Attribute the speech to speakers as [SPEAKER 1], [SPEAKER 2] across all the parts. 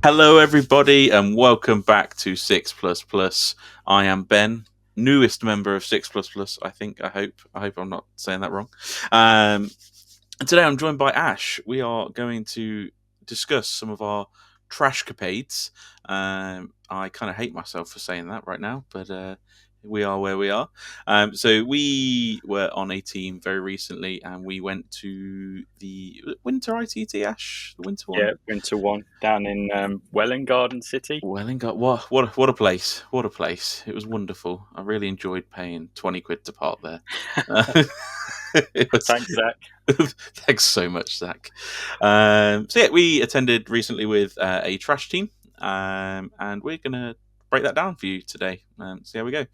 [SPEAKER 1] Hello, everybody, and welcome back to 6++. I am Ben, newest member of 6++. I hope I'm not saying that wrong. And today I'm joined by Ash. We are going to discuss some of our trash capades. I kind of hate myself for saying that right now, but we are where we are. So we were on a team very recently, and we went to the Winter ITT, Ash, the Winter one.
[SPEAKER 2] Yeah, Winter one down in Welling Garden City.
[SPEAKER 1] Wellingham, what a place! What a place! It was wonderful. I really enjoyed paying 20 quid to park there. It was,
[SPEAKER 2] Thanks, Zach.
[SPEAKER 1] Thanks so much, Zach. So yeah, we attended recently with a trash team, and we're gonna break that down for you today and see how we go.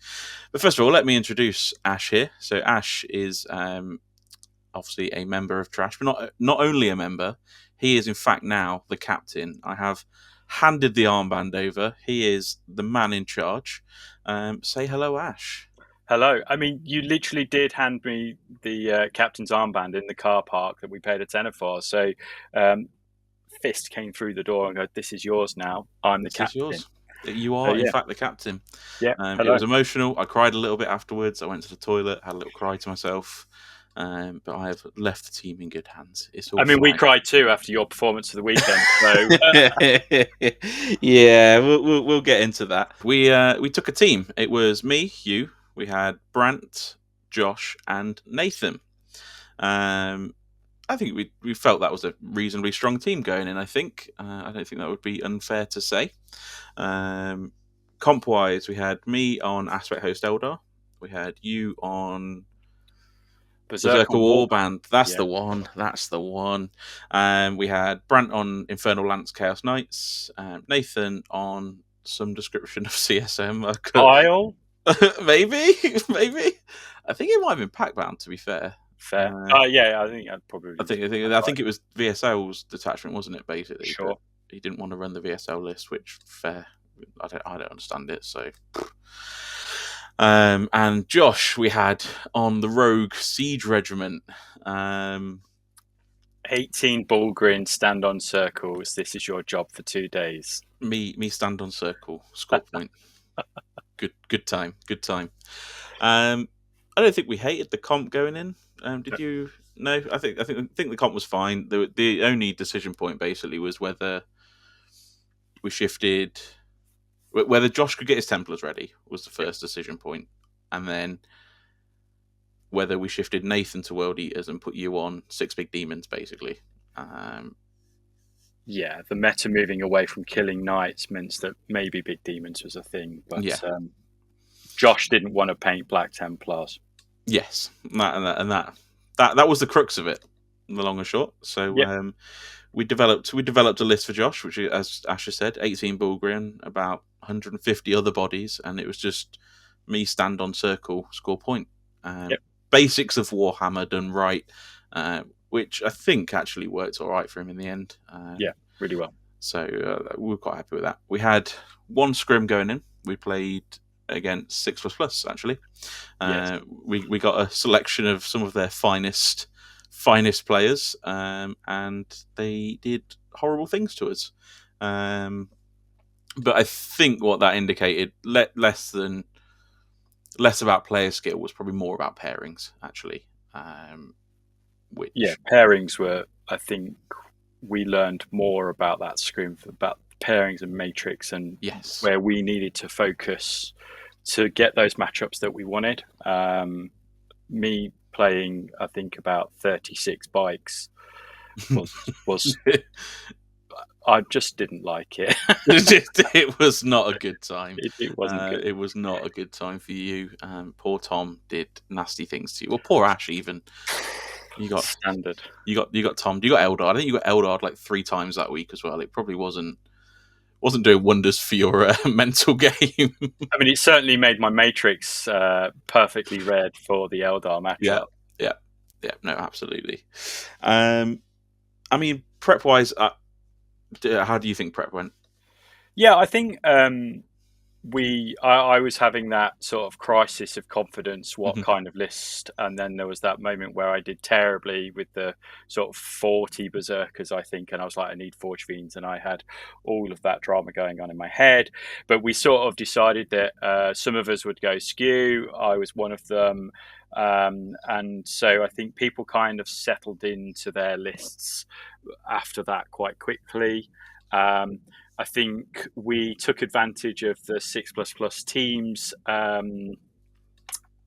[SPEAKER 1] But first of all, let me introduce Ash here. So Ash is obviously a member of Trash, but not only a member. He is in fact now the captain. I have handed the armband over. He is the man in charge. Say hello, Ash.
[SPEAKER 2] Hello. I mean, you literally did hand me the captain's armband in the car park that we paid a tenner for. So, fist came through the door and go, "This is yours now. I'm the
[SPEAKER 1] This is
[SPEAKER 2] captain."
[SPEAKER 1] yours. You are, in fact, the captain.
[SPEAKER 2] Yeah.
[SPEAKER 1] It
[SPEAKER 2] Hello.
[SPEAKER 1] was emotional. I cried a little bit afterwards. I went to the toilet, had a little cry to myself. But I have left the team in good hands. It's all
[SPEAKER 2] I mean, we
[SPEAKER 1] fine.
[SPEAKER 2] cried too after your performance of the weekend. So,
[SPEAKER 1] Yeah, we'll get into that. We took a team. It was me, you. We had Brant, Josh, and Nathan. I think we felt that was a reasonably strong team going in. I don't think that would be unfair to say. Comp wise, we had me on Aspect Host Eldar. We had you on Berserker Warband. That's the one. That's the one. We had Brant on Infernal Lance Chaos Knights. Nathan on some description of CSM.
[SPEAKER 2] Isle?
[SPEAKER 1] maybe. I think it might have been Packbound, to be fair.
[SPEAKER 2] Fair. Yeah, I think I'd probably.
[SPEAKER 1] I think it was VSL's detachment, wasn't it? Basically,
[SPEAKER 2] Sure.
[SPEAKER 1] But he didn't want to run the VSL list, which fair. I don't understand it. So. And Josh, we had on the Rogue Siege Regiment.
[SPEAKER 2] 18 Bullgrin, stand on circles. This is your job for 2 days.
[SPEAKER 1] Me stand on circle, score point. Good time. I don't think we hated the comp going in. Did you? No, I think the comp was fine. The only decision point basically was whether we shifted, whether Josh could get his Templars ready was the first decision point, and then whether we shifted Nathan to World Eaters and put you on 6 big demons, basically.
[SPEAKER 2] Yeah, the meta moving away from killing knights meant that maybe big demons was a thing, but Josh didn't want to paint Black Templars.
[SPEAKER 1] Yes, that was the crux of it, the long and short. So we developed a list for Josh, which, as Asher said, 18 Bullgrin, about 150 other bodies, and it was just me stand on circle, score point. Basics of Warhammer done right, which I think actually worked all right for him in the end.
[SPEAKER 2] Really well.
[SPEAKER 1] So we were quite happy with that. We had one scrim going in. We played against 6++, actually.
[SPEAKER 2] Yes.
[SPEAKER 1] We got a selection of some of their finest players, and they did horrible things to us. But I think what that indicated, less about player skill, was probably more about pairings, actually.
[SPEAKER 2] Pairings were, I think, we learned more about that scrim, about pairings and matrix, and where we needed to focus to get those matchups that we wanted. Me playing, I think, about 36 bikes was I just didn't like it.
[SPEAKER 1] It was not a good time.
[SPEAKER 2] It wasn't good.
[SPEAKER 1] It was not a good time for you. Poor Tom did nasty things to you. Well, poor Ash even. You got
[SPEAKER 2] standard.
[SPEAKER 1] You got Tom. You got Eldard. I think you got Eldard like 3 times that week as well. It probably wasn't doing wonders for your mental game.
[SPEAKER 2] I mean, it certainly made my matrix perfectly red for the Eldar matchup.
[SPEAKER 1] Yeah. No, absolutely. I mean, prep wise, how do you think prep went?
[SPEAKER 2] Yeah, I think I was having that sort of crisis of confidence, what
[SPEAKER 1] Mhm.
[SPEAKER 2] kind of list, and then there was that moment where I did terribly with the sort of 40 berserkers, I think, and I was like, I need Forge Fiends, and I had all of that drama going on in my head. But we sort of decided that some of us would go skew. I was one of them. And so I think people kind of settled into their lists after that quite quickly. I think we took advantage of the 6++ teams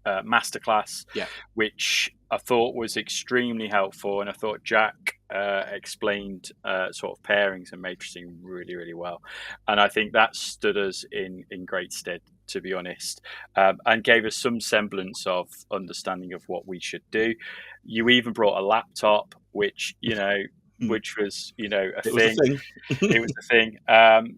[SPEAKER 2] masterclass,
[SPEAKER 1] Yeah.
[SPEAKER 2] which I thought was extremely helpful. And I thought Jack explained sort of pairings and matrixing really, really well. And I think that stood us in great stead, to be honest, and gave us some semblance of understanding of what we should do. You even brought a laptop, which, which was, a
[SPEAKER 1] It was a
[SPEAKER 2] thing.
[SPEAKER 1] thing.
[SPEAKER 2] It was the thing.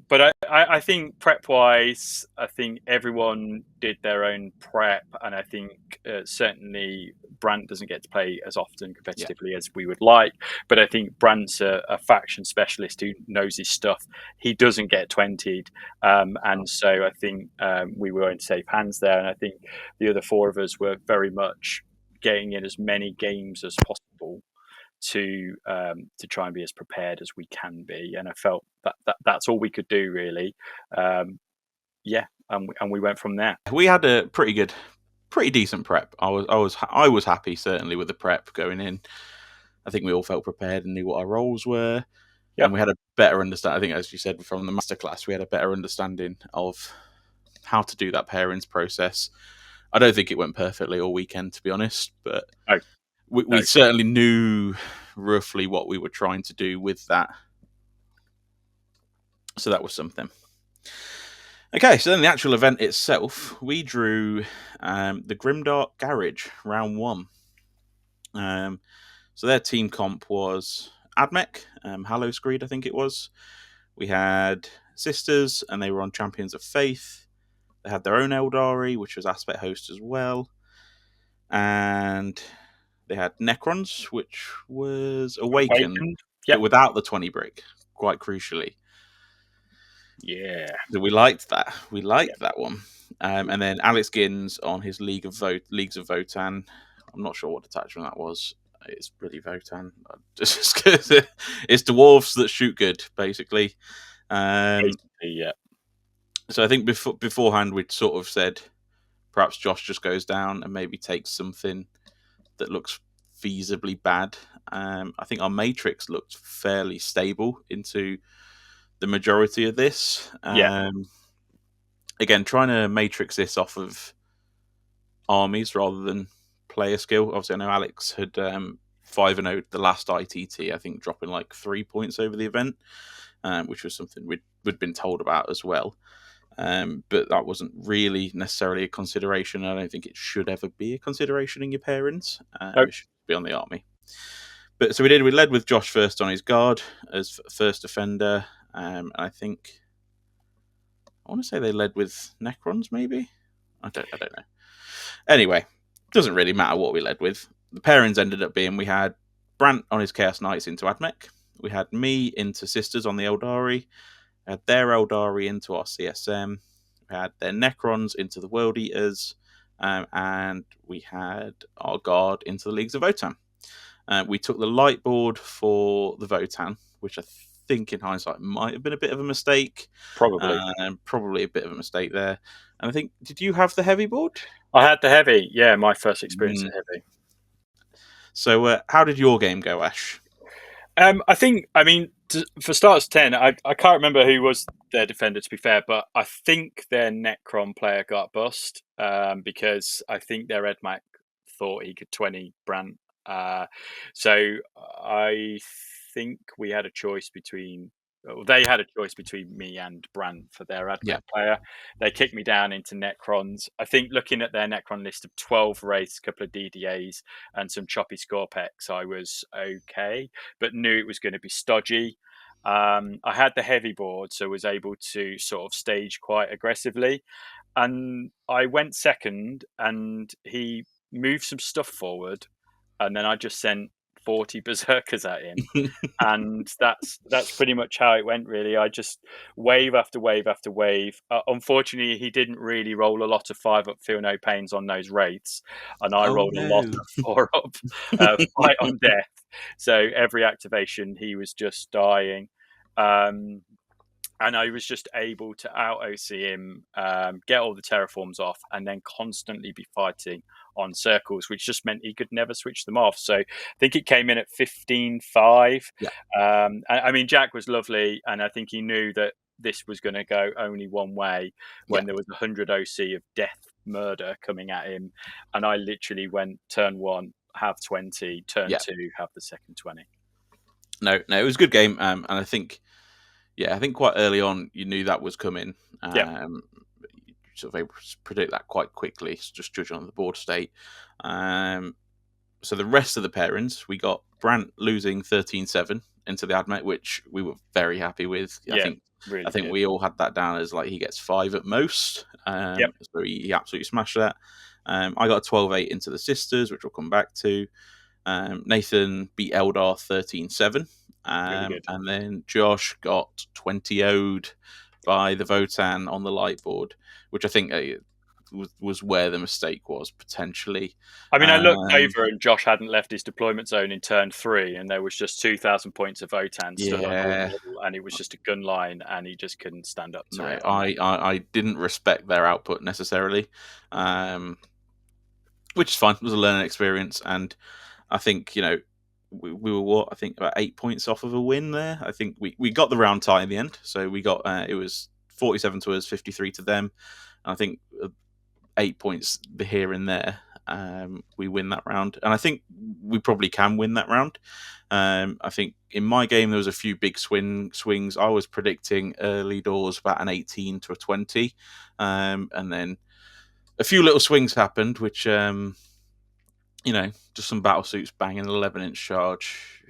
[SPEAKER 2] But I think prep wise, I think everyone did their own prep, and I think certainly Brant doesn't get to play as often
[SPEAKER 1] Yeah.
[SPEAKER 2] competitively as we would like. But I think Brant's a faction specialist who knows his stuff. He doesn't get 20'd, and so I think we were in safe hands there. And I think the other four of us were very much getting in as many games as possible to try and be as prepared as we can be. And I felt that's all we could do really. Yeah, and we went from there.
[SPEAKER 1] We had a pretty decent prep. I was happy certainly with the prep going in. I think we all felt prepared and knew what our roles were, and
[SPEAKER 2] Yep.
[SPEAKER 1] we had a better understanding. I think, as you said, from the masterclass, we had a better understanding of how to do that pairings process. I don't think it went perfectly all weekend, to be honest, but
[SPEAKER 2] No,
[SPEAKER 1] we
[SPEAKER 2] no.
[SPEAKER 1] certainly knew roughly what we were trying to do with that. So that was something. Okay, so then the actual event itself, we drew the Grimdark Garage round one. So their team comp was Admech, Hallow Screed, I think it was. We had Sisters, and they were on Champions of Faith. They had their own Eldari, which was Aspect Host as well. And they had Necrons, which was Awaken,
[SPEAKER 2] Yep.
[SPEAKER 1] but without the 20 brick, quite crucially.
[SPEAKER 2] Yeah.
[SPEAKER 1] So we liked that. We liked
[SPEAKER 2] Yep.
[SPEAKER 1] that one. And then Alex Gins on his Leagues of Votan. I'm not sure what detachment that was. It's really Votan. It's dwarves that shoot good, basically.
[SPEAKER 2] Basically, yeah.
[SPEAKER 1] So I think beforehand we'd sort of said perhaps Josh just goes down and maybe takes something that looks feasibly bad. I think our Matrix looked fairly stable into the majority of this.
[SPEAKER 2] Yeah.
[SPEAKER 1] Again, trying to matrix this off of armies rather than player skill. Obviously, I know Alex had 5-0 the last ITT, I think, dropping like 3 points over the event, which was something we'd been told about as well. But that wasn't really necessarily a consideration. I don't think it should ever be a consideration in your pairings.
[SPEAKER 2] Nope.
[SPEAKER 1] It should be on the army. But so we did. We led with Josh first on his guard as first defender. And I think I want to say they led with Necrons, maybe. I don't know. Anyway, doesn't really matter what we led with. The pairings ended up being we had Brant on his Chaos Knights into Admech. We had me into Sisters on the Eldari. We had their Eldari into our CSM. We had their Necrons into the World Eaters. And we had our Guard into the Leagues of Votan. We took the light board for the Votan, which I think in hindsight might have been a bit of a mistake.
[SPEAKER 2] Probably.
[SPEAKER 1] Probably a bit of a mistake there. And I think, did you have the heavy board?
[SPEAKER 2] I had the heavy. Yeah, my first experience at heavy.
[SPEAKER 1] So, how did your game go, Ash?
[SPEAKER 2] I mean, for starters 10, I can't remember who was their defender, to be fair, but I think their Necron player got bust because I think their Edmac thought he could 20 Brant. So I think we had a choice between. They had a choice between me and Brant for their Admech player. They kicked me down into Necrons. I think looking at their Necron list of 12 wraiths, a couple of DDAs, and some choppy Scorpex, I was okay, but knew it was going to be stodgy. I had the heavy board, so was able to sort of stage quite aggressively. And I went second, and he moved some stuff forward, and then I just sent 40 berserkers at him. And that's pretty much how it went, really. I just wave after wave after wave. Unfortunately, he didn't really roll a lot of 5-up, feel no pains on those wraiths, and I rolled a lot of 4-up, fight on death. So every activation, he was just dying. And I was just able to out OC him, get all the terraforms off, and then constantly be fighting on circles, which just meant he could never switch them off. So I think it came in at 15-5.
[SPEAKER 1] Yeah.
[SPEAKER 2] I mean, Jack was lovely, and I think he knew that this was going to go only one way when there was 100 OC of death murder coming at him. And I literally went turn 1, have 20, turn 2, have the second 20.
[SPEAKER 1] No, it was a good game. And I think quite early on you knew that was coming. You sort of able to predict that quite quickly, just judging on the board state. So the rest of the pairings, we got Brant losing 13-7 into the Admech, which we were very happy with. I think we all had that down as like he gets 5 at most. So he absolutely smashed that. I got a 12-8 into the Sisters, which we'll come back to. Nathan beat Eldar 13-7.
[SPEAKER 2] Really
[SPEAKER 1] and then Josh got 20-0'd by the Votan on the light board, which I think was where the mistake was potentially.
[SPEAKER 2] I mean, I looked over and Josh hadn't left his deployment zone in turn 3, and there was just 2,000 points of Votan stood on the wall, and it was just a gun line, and he just couldn't stand up to it.
[SPEAKER 1] I didn't respect their output necessarily, which is fine. It was a learning experience, and I think we were about 8 points off of a win there. I think we got the round tie in the end, so we got it was 47 to us, 53 to them. And I think 8 points here and there, we win that round, and I think we probably can win that round. I think in my game there was a few big swings. I was predicting early doors about an 18 to a 20, and then a few little swings happened, which just some battle suits banging an 11-inch charge.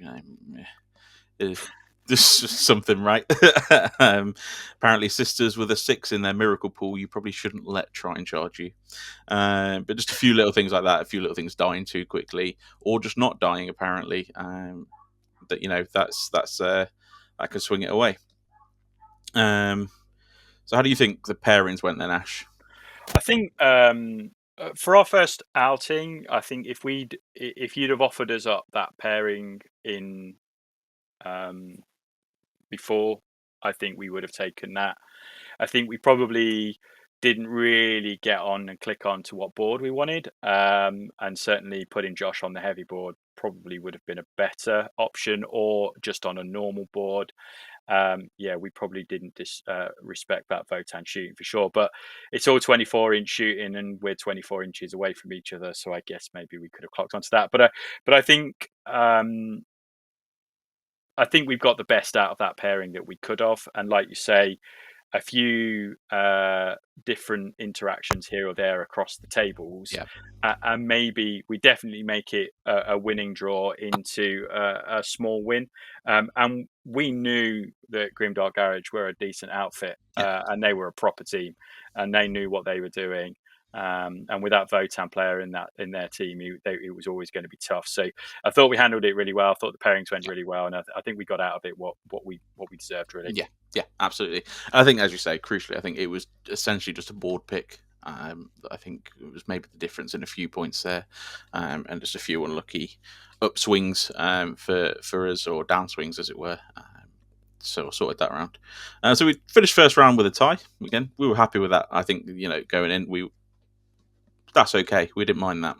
[SPEAKER 1] This is something, right? Apparently, Sisters with a 6 in their miracle pool, you probably shouldn't let try and charge you. But just a few little things like that, a few little things dying too quickly, or just not dying. Apparently, that could swing it away. So, how do you think the pairings went then, Ash?
[SPEAKER 2] I think for our first outing, I think if you'd have offered us up that pairing in before, I think we would have taken that. I think we probably didn't really get on and click on to what board we wanted, and certainly putting Josh on the heavy board probably would have been a better option, or just on a normal board. We probably didn't respect that Votan shooting for sure, but it's all 24-inch shooting, and we're 24 inches away from each other, so I guess maybe we could have clocked onto that. But I think we've got the best out of that pairing that we could have, and like you say, a few different interactions here or there across the tables, and maybe we definitely make it a winning draw into a small win. And we knew that Grimdark Garage were a decent outfit, and they were a proper team, and they knew what they were doing. And with that Votan player in their team, it was always going to be tough. So I thought we handled it really well. I thought the pairings went really well, and I think we got out of it what we deserved, really.
[SPEAKER 1] Yeah, absolutely. I think, as you say, crucially, I think it was essentially just a board pick. I think it was maybe the difference in a few points there, and just a few unlucky upswings for us, or downswings, as it were. So sorted that round. So we finished first round with a tie. Again, we were happy with that. I think going in, that's okay. We didn't mind that.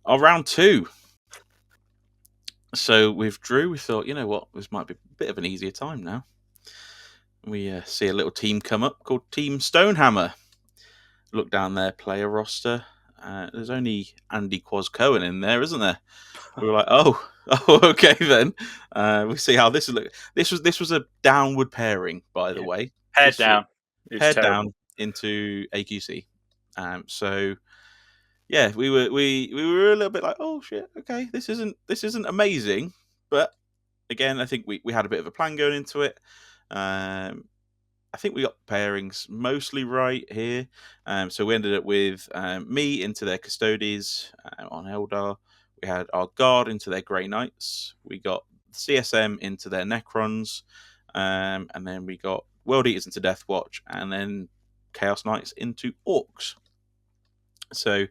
[SPEAKER 1] Our round 2. So with Drew, we thought, this might be a bit of an easier time now. We see a little team come up called Team Stonehammer. Look down their player roster. There's only Andy Quaz Cohen in there, isn't there? We were like, oh, okay then. We see how this is looking. This was a downward pairing, by the way.
[SPEAKER 2] Head down
[SPEAKER 1] into AQC. So yeah, we were a little bit like, oh shit, okay, this isn't amazing, but again, I think we had a bit of a plan going into it. I think we got pairings mostly right here. So we ended up with me into their Custodes on Eldar, We had our Guard into their Grey Knights. We got CSM into their Necrons. And then we got World Eaters into Death Watch. And then Chaos Knights into Orcs. So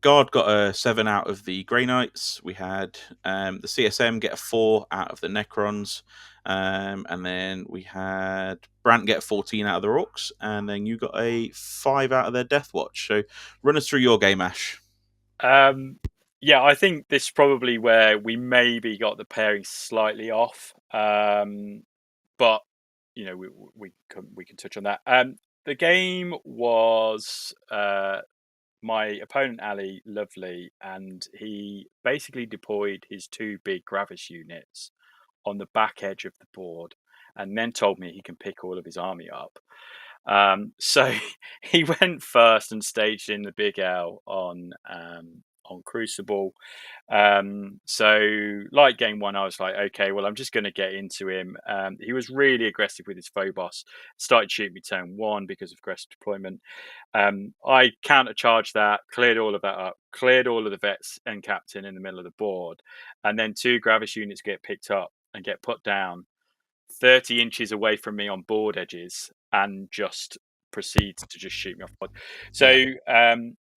[SPEAKER 1] Guard got a 7 out of the Grey Knights. We had the CSM get a 4 out of the Necrons. And then we had Brant get a 14 out of the Orcs. And then you got a 5 out of their Death Watch. So run us through your game, Ash.
[SPEAKER 2] Yeah, I think this is probably where we maybe got the pairing slightly off. But you know, we can touch on that. The game was my opponent Ali, lovely, and he basically deployed his 2 big Gravis units on the back edge of the board, and then told me he can pick all of his army up. So he went first and staged in the big L on Crucible. So like game 1, I was like, okay, well, I'm just going to get into him. He was really aggressive with his Phobos, started shooting me turn 1 because of aggressive deployment. I countercharged that, cleared all of that up, cleared all of the vets and captain in the middle of the board, and then 2 Gravis units get picked up and get put down 30 inches away from me on board edges and just proceeds to just shoot me off. So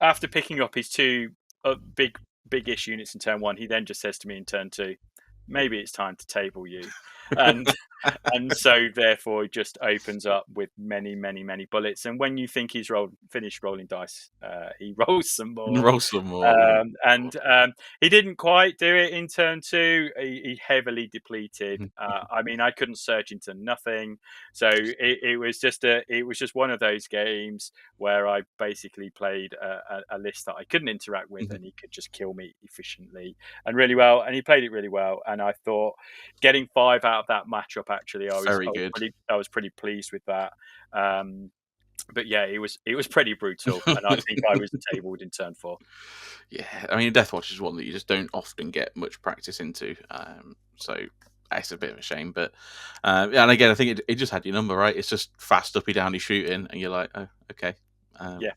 [SPEAKER 2] after picking up his 2 big-ish units in turn 1, he then just says to me in turn 2, maybe it's time to table you. And so therefore he just opens up with many bullets. And when you think he's finished rolling dice, he rolls some more. He didn't quite do it in turn 2. He heavily depleted. I mean, I couldn't search into nothing. So it was just one of those games where I basically played a list that I couldn't interact with, and he could just kill me efficiently and really well. And he played it really well. And I thought getting 5 out of that matchup, actually, I was pretty pleased with that. But yeah, it was pretty brutal, and I think I was tabled in turn 4.
[SPEAKER 1] Yeah, I mean, Death Watch is one that you just don't often get much practice into, so it's a bit of a shame. But and again, I think it just had your number, right? It's just fast uppy downy shooting, and you're like, oh, okay,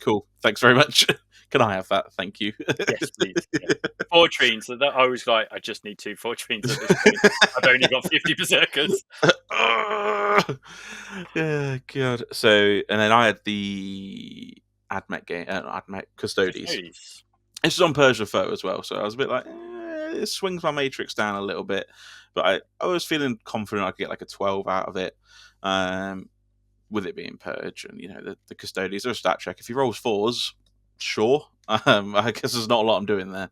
[SPEAKER 1] cool, thanks very much. Can I have that? Thank you.
[SPEAKER 2] Yes, please. Yeah. 4 Treens. So that I was like, I just need 2 4 Treens at this point. I've only got 50 Berserkers.
[SPEAKER 1] Yeah, God. So, and then I had the Admech game, Admech Custodes. This is on Persia Foe as well, so I was a bit like, it swings my matrix down a little bit, but I was feeling confident I could get like a 12 out of it, with it being Purge, and you know the Custodians are a stat check. If he rolls 4s, sure. I guess there's not a lot I'm doing there.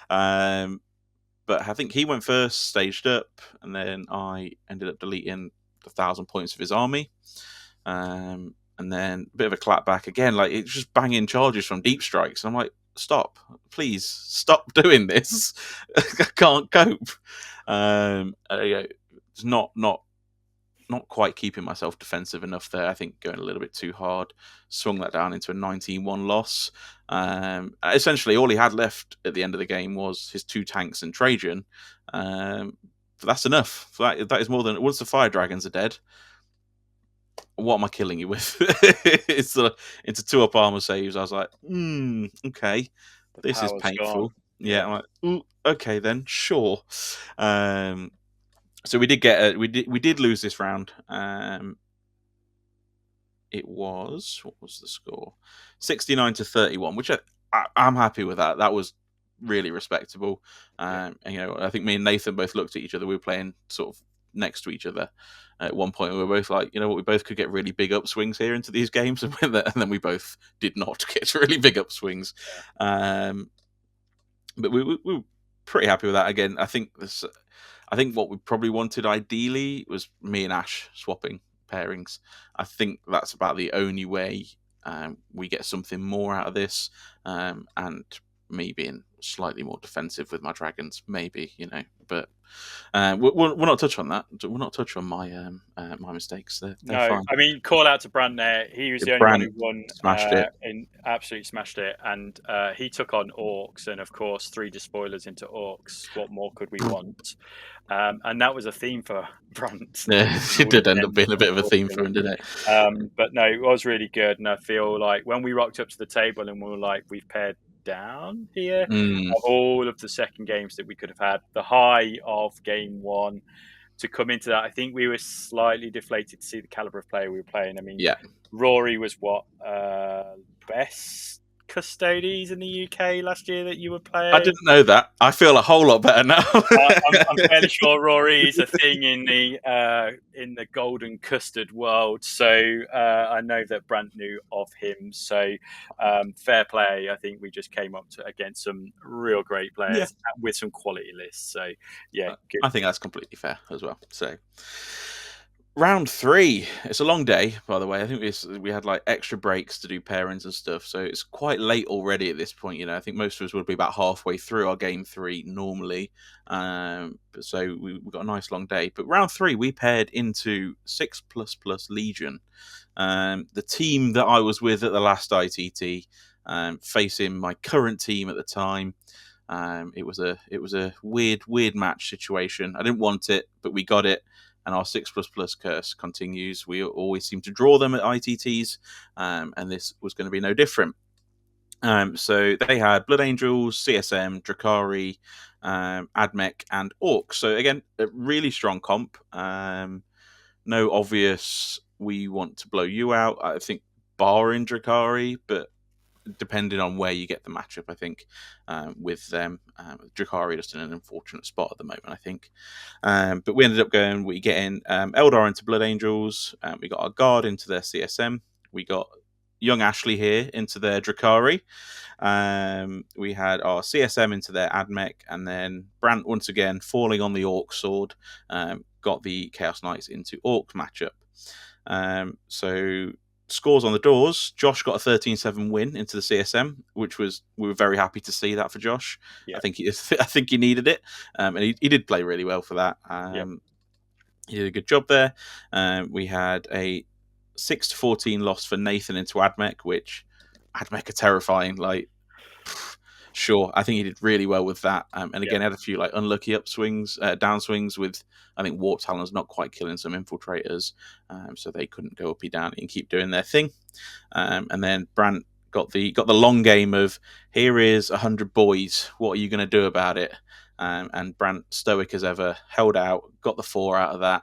[SPEAKER 1] But I think he went first, staged up, and then I ended up deleting 1,000 points of his army. And then a bit of a clapback again, like it's just banging charges from deep strikes. I'm like, stop, please stop doing this. I can't cope. It's not quite keeping myself defensive enough there. I think going a little bit too hard. Swung that down into a 19-1 loss. Essentially, all he had left at the end of the game was his 2 tanks and Trajan. But that's enough. That is more than... Once the Fire Dragons are dead, what am I killing you with? It's into 2-up armor saves. I was like, okay, this is painful. Yeah, I'm like, ooh, okay then, sure. So we did lose this round. It was, what was the score? 69-31, which I'm happy with that. That was really respectable. And you know, I think me and Nathan both looked at each other. We were playing sort of next to each other at one point. We were both like, you know what, we both could get really big upswings here into these games, and then we both did not get really big upswings. But we were pretty happy with that. Again, I think what we probably wanted ideally was me and Ash swapping pairings. I think that's about the only way we get something more out of this, and me being slightly more defensive with my dragons, maybe, you know. But we'll not touch on that. We'll not touch on my my mistakes. They're fine.
[SPEAKER 2] I mean, call out to Brant there. He was the only one who won.
[SPEAKER 1] Smashed it.
[SPEAKER 2] And absolutely smashed it. And he took on Orcs, and of course, 3 despoilers into Orcs. What more could we want? And that was a theme for Brant.
[SPEAKER 1] Yeah, it did end up being a bit of a theme for him, didn't it?
[SPEAKER 2] But no, it was really good. And I feel like when we rocked up to the table and we were like, we've paired down here. Of all of the second games that we could have had, the high of game one to come into that, I think we were slightly deflated to see the caliber of player we were playing. I mean, Rory was what, best Custodes in the UK last year that you were playing?
[SPEAKER 1] I didn't know that. I feel a whole lot better now.
[SPEAKER 2] I'm fairly sure Rory is a thing in the golden custard world, so I know that Brant knew of him. So fair play. I think we just came up against some real great players with some quality lists. So yeah, good.
[SPEAKER 1] I think that's completely fair as well. So round 3, it's a long day, by the way. I think we had like extra breaks to do pairings and stuff, so it's quite late already at this point. I think most of us would be about halfway through our game 3 normally, so we got a nice long day. But round 3, we paired into 6++ Legion, the team that I was with at the last ITT, facing my current team at the time. It was a weird match situation. I didn't want it, but we got it. And our 6++ curse continues. We always seem to draw them at ITTs, and this was going to be no different. So they had Blood Angels, CSM, Drakari, Admech, and Orcs. So again, a really strong comp. No obvious, we want to blow you out. I think barring Drakari, but depending on where you get the matchup, I think, with them. Drakari just in an unfortunate spot at the moment, I think. But we ended up getting Eldar into Blood Angels. We got our Guard into their CSM. We got young Ashley here into their Drakari. We had our CSM into their Admech, and then Brant once again falling on the Orc sword. Got the Chaos Knights into Orc matchup. So scores on the doors. Josh got a 13-7 win into the CSM, we were very happy to see that for Josh. I think he needed it, and he did play really well for that. He did a good job there. We had a 6-14 loss for Nathan into Admech, which Admech are terrifying. Like, sure, I think he did really well with that. And again, had a few like unlucky downswings with, I think, Warp Talon's not quite killing some infiltrators, so they couldn't go uppy down and keep doing their thing. And then Brant got the long game of, here is 100 boys. What are you going to do about it? And Brant, stoic as ever, held out, got the 4 out of that.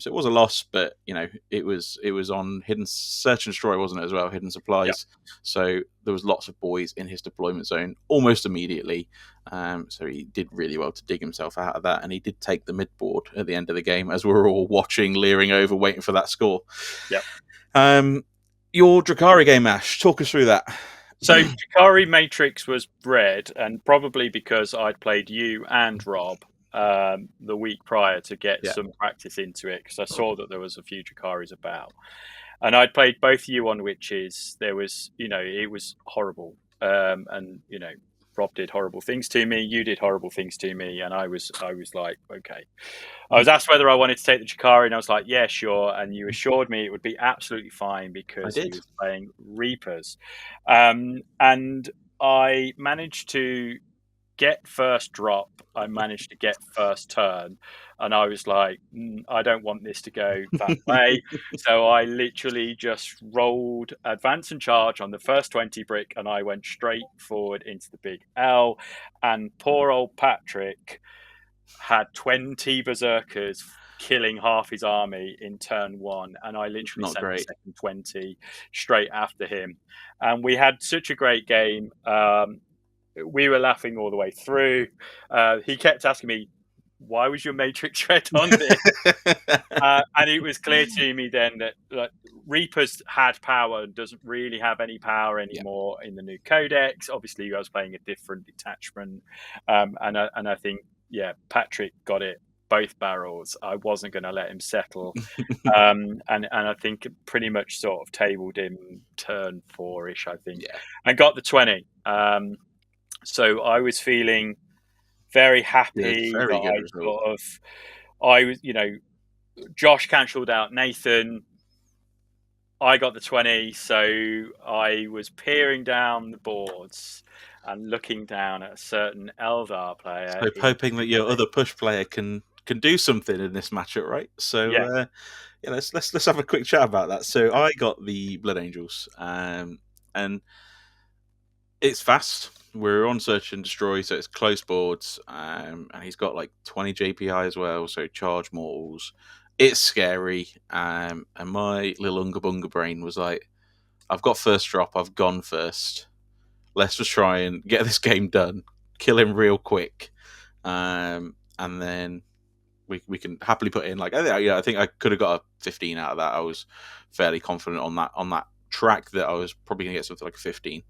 [SPEAKER 1] So it was a loss, but it was on hidden search and destroy, wasn't it, as well? Hidden supplies. So there was lots of boys in his deployment zone almost immediately. So he did really well to dig himself out of that, and he did take the mid board at the end of the game as we were all watching, leering over, waiting for that score. Your Drakari game, Ash, talk us through that.
[SPEAKER 2] So Drakari Matrix was bred, and probably because I'd played you and Rob the week prior to get some practice into it, because I saw that there was a few Drakaris about, and I'd played both you on witches. There was, it was horrible, and Rob did horrible things to me, you did horrible things to me, and I was like, okay. I was asked whether I wanted to take the Drakari, and I was like, yeah, sure. And you assured me it would be absolutely fine because he was playing Reapers, and I managed to get first drop. I managed to get first turn, and I was like, I don't want this to go that way. So I literally just rolled advance and charge on the first 20 brick, and I went straight forward into the big L. And poor old Patrick had 20 berserkers killing half his army in turn 1, and I literally sent the second 20 straight after him. And we had such a great game. We were laughing all the way through. He kept asking me, why was your Matrix red on this? And it was clear to me then that Reapers had power and doesn't really have any power anymore in the new codex. Obviously, I was playing a different detachment. And I think, Patrick got it both barrels. I wasn't going to let him settle. And I think it pretty much sort of tabled him turn 4-ish, I think, and got the 20. So I was feeling very happy.
[SPEAKER 1] Very good
[SPEAKER 2] result. Josh cancelled out Nathan. I got the 20, so I was peering down the boards and looking down at a certain Eldar player.
[SPEAKER 1] So hoping that your other push player can do something in this matchup, right? So let's have a quick chat about that. So I got the Blood Angels, and It's fast. We're on search and destroy, so it's close boards, and he's got like 20 JPI as well, so charge mortals. It's scary, and my little unga bunga brain was like, I've got first drop, I've gone first. Let's just try and get this game done, kill him real quick, and then we can happily put in like, I think I could have got a 15 out of that. I was fairly confident on that track that I was probably gonna get something like a 15.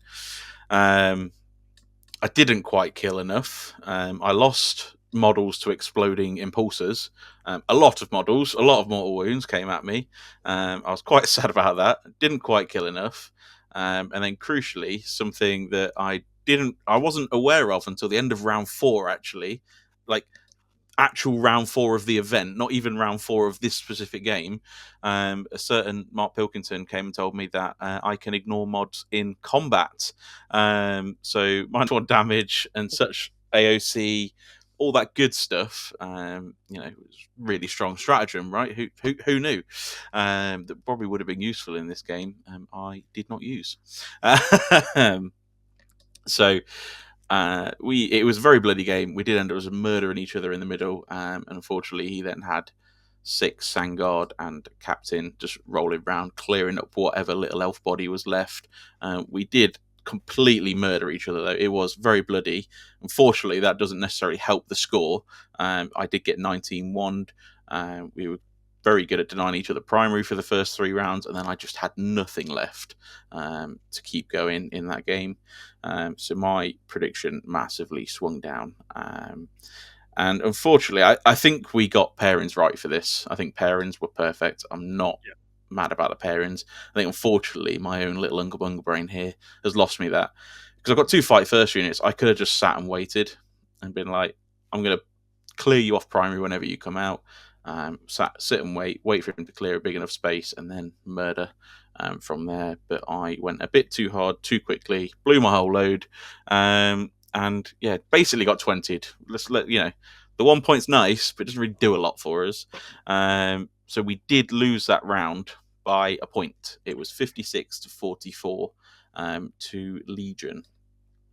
[SPEAKER 1] I didn't quite kill enough. I lost models to exploding impulsors. A lot of models, a lot of mortal wounds came at me. I was quite sad about that. Didn't quite kill enough. And then crucially, something that I wasn't aware of until the end of round 4, actually. Like, actual round 4 of the event, not even round 4 of this specific game. A certain Mark Pilkington came and told me that I can ignore mods in combat. So -1 damage and such AOC, all that good stuff. It was really strong stratagem, right? Who knew? That probably would have been useful in this game. I did not use. So it was a very bloody game. We did end up as murdering each other in the middle, and unfortunately, he then had 6 Sangard and Captain just rolling around, clearing up whatever little elf body was left. We did completely murder each other, though. It was very bloody. Unfortunately, that doesn't necessarily help the score. I did get 19 wand. We were very good at denying each other primary for the first 3 rounds, and then I just had nothing left to keep going in that game. So my prediction massively swung down. And unfortunately, I think we got pairings right for this. I think pairings were perfect. I'm not mad about the pairings. I think, unfortunately, my own little Unga Bunga brain here has lost me that. Because I've got 2 fight first units. I could have just sat and waited and been like, I'm going to clear you off primary whenever you come out. Sit and wait for him to clear a big enough space, and then murder from there. But I went a bit too hard, too quickly, blew my whole load, and yeah, basically got 20'd. The 1 point's nice, but it doesn't really do a lot for us. So we did lose that round by a point. It was 56-44 to Legion.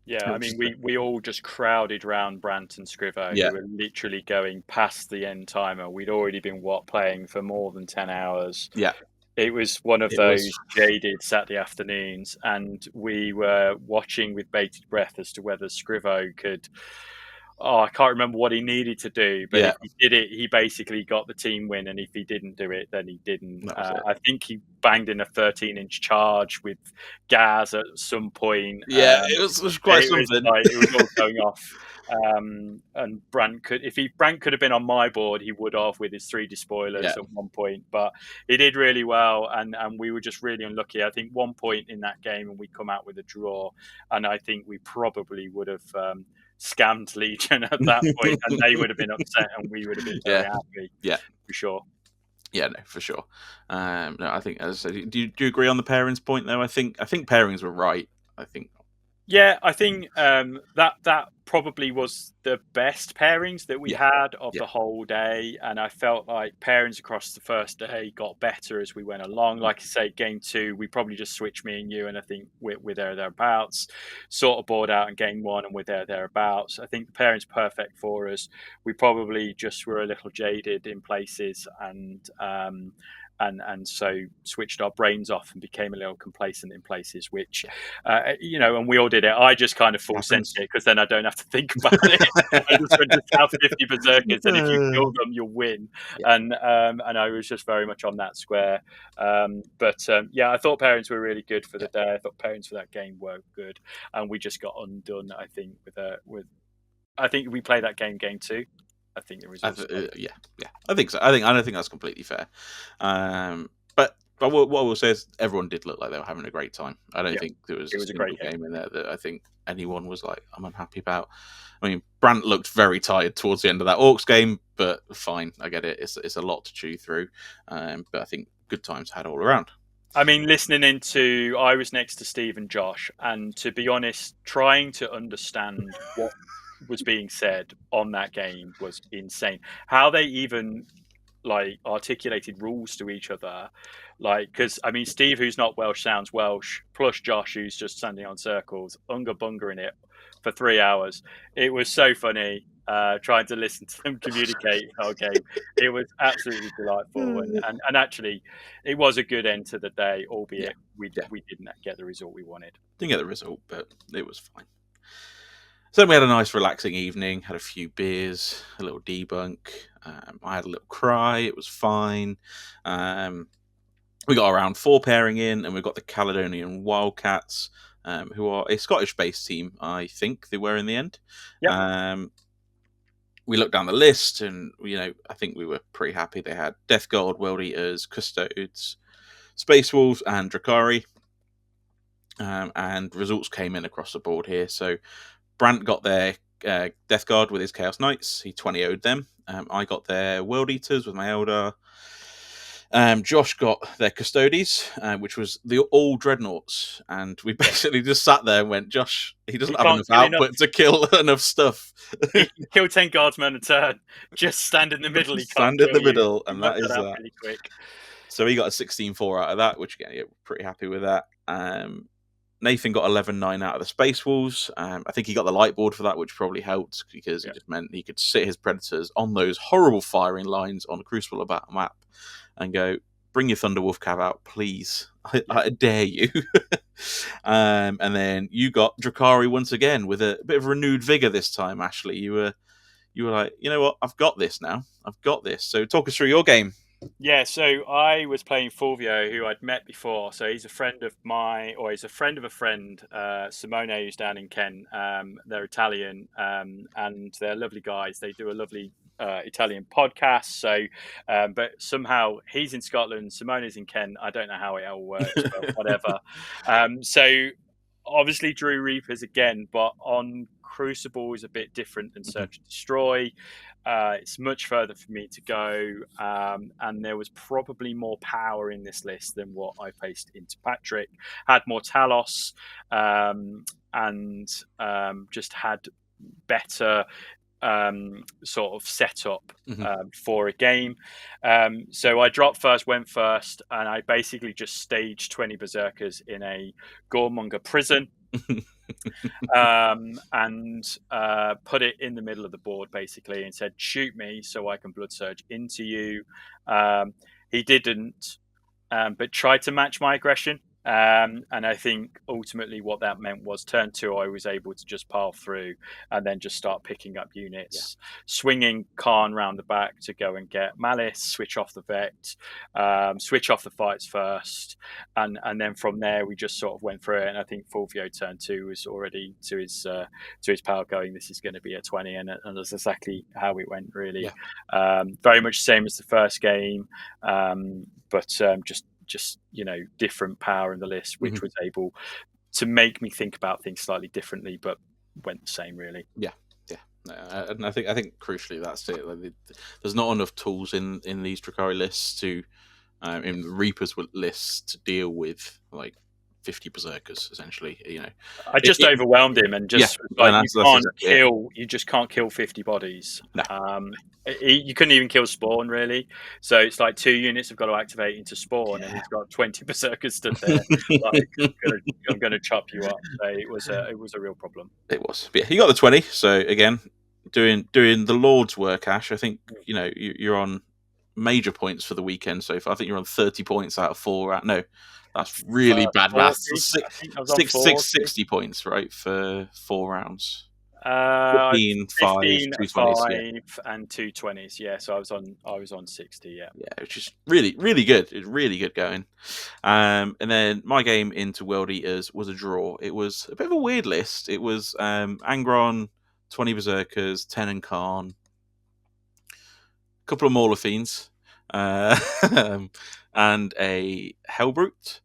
[SPEAKER 2] Yeah, I mean, we all just crowded round Brant and Scrivo, who were literally going past the end timer. We'd already been playing for more than 10 hours.
[SPEAKER 1] Yeah.
[SPEAKER 2] It was one of those jaded Saturday afternoons, and we were watching with bated breath as to whether Scrivo could. Oh, I can't remember what he needed to do, but if he did it, he basically got the team win, and if he didn't do it, then he didn't. I think he banged in a 13-inch charge with Gaz at some point.
[SPEAKER 1] Yeah, it was quite something.
[SPEAKER 2] It was all going off. And Brant could have been on my board, he would have with his 3 despoilers at one point, but he did really well, and we were just really unlucky. I think 1 point in that game and we'd come out with a draw, and I think we probably would have scammed Legion at that point, and they would have been upset, and we would have been very happy.
[SPEAKER 1] Yeah,
[SPEAKER 2] for sure.
[SPEAKER 1] Yeah, no, for sure. No, I think, as I said, do you agree on the pairings point though? I think pairings were right. I think.
[SPEAKER 2] Yeah, I think that probably was the best pairings that we had of the whole day, and I felt like pairings across the first day got better as we went along. Like I say, game 2, we probably just switched me and you, and I think we're thereabouts. Sort of bored out in game 1, and we're thereabouts. I think the pairing's perfect for us. We probably just were a little jaded in places, and so switched our brains off and became a little complacent in places, which, and we all did it. I just kind of full sent it because then I don't have to think about it. I just went to South 50 Berserkers, and if you kill them, you'll win. And I was just very much on that square. But I thought pairings were really good for the day. I thought pairings for that game were good, and we just got undone. I think I think we played that game 2. I think the results.
[SPEAKER 1] I think so. I don't think that's completely fair. But what I will say is everyone did look like they were having a great time. I don't think there was a great game in there that I think anyone was like, I'm unhappy about. I mean, Brant looked very tired towards the end of that Orcs game, but fine, I get it. It's a lot to chew through. But I think good times had all around.
[SPEAKER 2] I mean, I was next to Steve and Josh, and to be honest, trying to understand what was being said on that game was insane. How they even articulated rules to each other Like, because I mean, Steve, who's not Welsh, sounds Welsh, plus Josh, who's just standing on circles, unga bungering it for 3 hours. It was so funny trying to listen to them communicate our game. It was absolutely delightful, and actually, it was a good end to the day, albeit we didn't get the result we wanted.
[SPEAKER 1] Didn't get the result, but it was fine. So we had a nice relaxing evening, had a few beers, a little debunk. I had a little cry. It was fine. We got around 4 pairing in, and we've got the Caledonian Wildcats, who are a Scottish-based team, I think they were in the end.
[SPEAKER 2] Yep.
[SPEAKER 1] We looked down the list, and I think we were pretty happy. They had Death Guard, World Eaters, Custodes, Space Wolves, and Drakari. And results came in across the board here. So Brant got their Death Guard with his Chaos Knights. He 20-0'd them. I got their World Eaters with my Eldar. Josh got their Custodes, which was the all Dreadnoughts. And we basically just sat there and went, Josh, he doesn't have enough output to kill enough stuff.
[SPEAKER 2] He can kill 10 guardsmen a turn. Just stand in the middle. He can't
[SPEAKER 1] stand in the
[SPEAKER 2] you.
[SPEAKER 1] middle, and that is that.
[SPEAKER 2] Pretty quick.
[SPEAKER 1] So he got a 16-4 out of that, which again, we're pretty happy with that. Nathan got 11-9 out of the Space Wolves. I think he got the light board for that, which probably helped because it just meant he could sit his Predators on those horrible firing lines on the Crucible of Battle map and go, bring your Thunderwolf Cav out, please. I dare you. And then you got Drakari once again with a bit of renewed vigor this time, Ashley. You were like, you know what? I've got this now. I've got this. So talk us through your game.
[SPEAKER 2] Yeah, so I was playing Fulvio, who I'd met before. So he's a friend of he's a friend of a friend, Simone, who's down in Kent. They're Italian, and they're lovely guys. They do a lovely Italian podcast. So, but somehow he's in Scotland, Simone is in Kent. I don't know how it all works, but whatever. So obviously drew Reapers again, but on Crucible is a bit different than Search and Destroy. It's much further for me to go, and there was probably more power in this list than what I placed into Patrick. Had more Talos, and just had better sort of setup for a game. So I dropped first, went first, and I basically just staged 20 Berserkers in a Goremonger prison. And put it in the middle of the board basically and said, shoot me so I can blood surge into you. He didn't, but tried to match my aggression. And I think ultimately what that meant was turn 2, I was able to just pile through and then just start picking up units, swinging Khan round the back to go and get Malice, switch off the Vect, switch off the fights first. And then from there, we just sort of went through it. And I think Fulvio turn 2 was already to his power going, this is going to be a 20. And that's exactly how it went, really. Very much the same as the first game, but just different power in the list, which was able to make me think about things slightly differently, but went the same, really.
[SPEAKER 1] And I think crucially that's it. Like, there's not enough tools in these Drakari lists to in the Reapers lists to deal with like 50 Berserkers essentially.
[SPEAKER 2] I just overwhelmed him and just you just can't kill 50 bodies.
[SPEAKER 1] No.
[SPEAKER 2] You couldn't even kill Spawn, really. So it's like 2 units have got to activate into Spawn, and he's got 20 Berserkers stood there. Like, I'm gonna chop you up. So it was a real problem.
[SPEAKER 1] It was. But yeah, he got the 20. So again, doing the Lord's work, Ash. I think you're on major points for the weekend so far. I think you're on 30 points out of 4. No, that's really bad math. 60 points, right, for 4 rounds. 15, 5, 220s,
[SPEAKER 2] and 220s. Yeah, so I was on 60. Yeah,
[SPEAKER 1] which is really, really good. It's really good going. And then my game into World Eaters was a draw. It was a bit of a weird list. It was Angron, 20 Berserkers, 10 and Khan, a couple of Mauler Fiends, and a Hellbrute.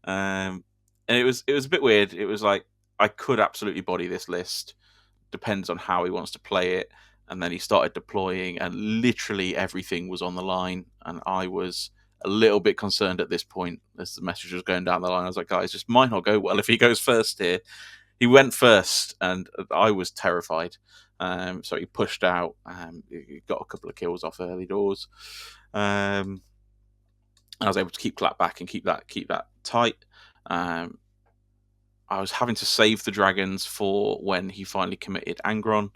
[SPEAKER 1] And it was a bit weird. It was like I could absolutely body this list. Depends on how he wants to play it. And then he started deploying, and literally everything was on the line. And I was a little bit concerned at this point as the message was going down the line. I was like, guys, this might not go well if he goes first here. He went first, and I was terrified. So he pushed out. He got a couple of kills off early doors. I was able to keep clap back and keep that tight. I was having to save the dragons for when he finally committed Angron,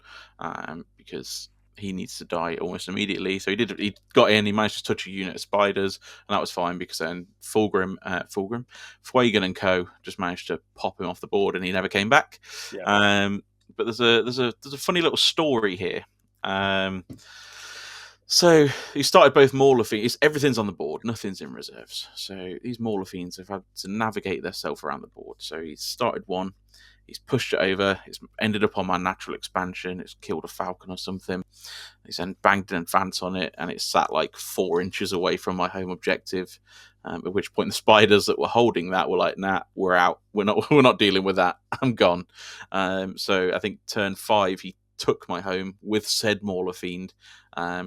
[SPEAKER 1] because he needs to die almost immediately. So he got in, he managed to touch a unit of spiders, and that was fine because then Fuegan and Co. just managed to pop him off the board, and he never came back.
[SPEAKER 2] Yeah.
[SPEAKER 1] But there's a funny little story here. So he started both Mauler Fiends. Everything's on the board, nothing's in reserves. So these Mauler Fiends have had to navigate themselves around the board. So he started one, he's pushed it over, it's ended up on my natural expansion, it's killed a falcon or something. He's then banged an advance on it, and it sat like 4 inches away from my home objective. At which point the spiders that were holding that were like, "Nah, we're out. We're not dealing with that. I'm gone." So I think turn 5 he took my home with said Mauler Fiend,